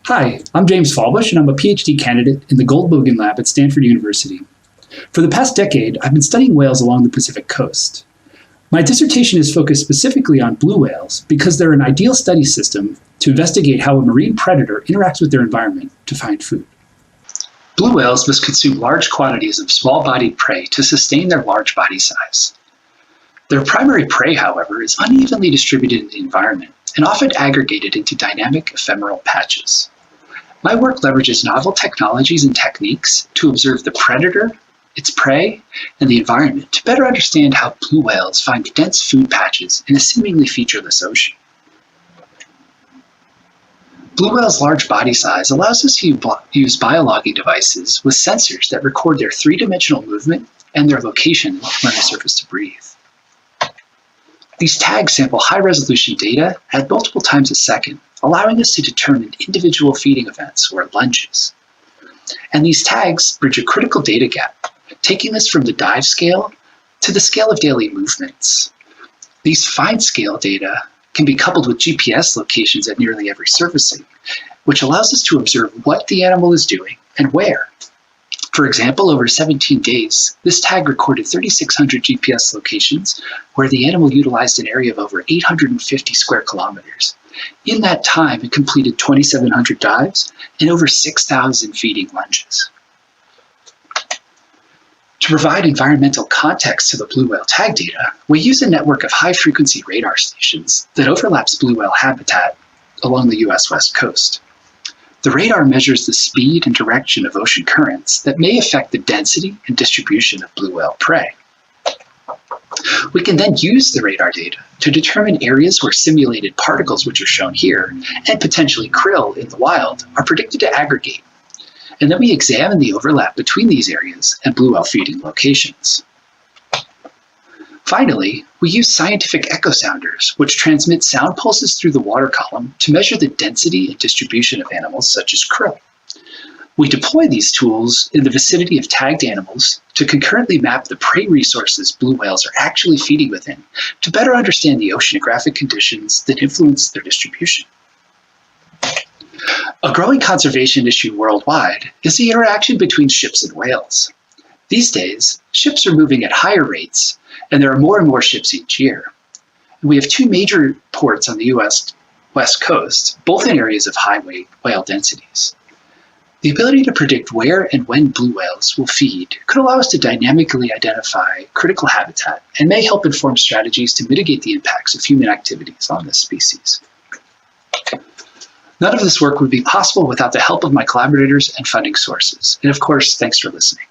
Hi, I'm James Fahlbusch, and I'm a PhD candidate in the Goldbogen Lab at Stanford University. For the past decade, I've been studying whales along the Pacific coast. My dissertation is focused specifically on blue whales because they're an ideal study system to investigate how a marine predator interacts with their environment to find food. Blue whales must consume large quantities of small-bodied prey to sustain their large body size. Their primary prey, however, is unevenly distributed in the environment and often aggregated into dynamic ephemeral patches. My work leverages novel technologies and techniques to observe the predator, its prey, and the environment to better understand how blue whales find dense food patches in a seemingly featureless ocean. Blue whales' large body size allows us to use biologging devices with sensors that record their three-dimensional movement and their location when they surface to breathe. These tags sample high-resolution data at multiple times a second, allowing us to determine individual feeding events or lunges. And these tags bridge a critical data gap, taking us from the dive scale to the scale of daily movements. These fine-scale data can be coupled with GPS locations at nearly every surfacing, which allows us to observe what the animal is doing and where. For example, over 17 days, this tag recorded 3,600 GPS locations where the animal utilized an area of over 850 square kilometers. In that time, it completed 2,700 dives and over 6,000 feeding lunges. To provide environmental context to the blue whale tag data, we use a network of high-frequency radar stations that overlaps blue whale habitat along the U.S. West Coast. The radar measures the speed and direction of ocean currents that may affect the density and distribution of blue whale prey. We can then use the radar data to determine areas where simulated particles, which are shown here, and potentially krill in the wild, are predicted to aggregate. And then we examine the overlap between these areas and blue whale feeding locations. Finally, we use scientific echo sounders, which transmit sound pulses through the water column to measure the density and distribution of animals such as krill. We deploy these tools in the vicinity of tagged animals to concurrently map the prey resources blue whales are actually feeding within to better understand the oceanographic conditions that influence their distribution. A growing conservation issue worldwide is the interaction between ships and whales. These days, ships are moving at higher rates, and there are more and more ships each year. And we have two major ports on the U.S. West Coast, both in areas of high whale densities. The ability to predict where and when blue whales will feed could allow us to dynamically identify critical habitat and may help inform strategies to mitigate the impacts of human activities on this species. None of this work would be possible without the help of my collaborators and funding sources. And of course, thanks for listening.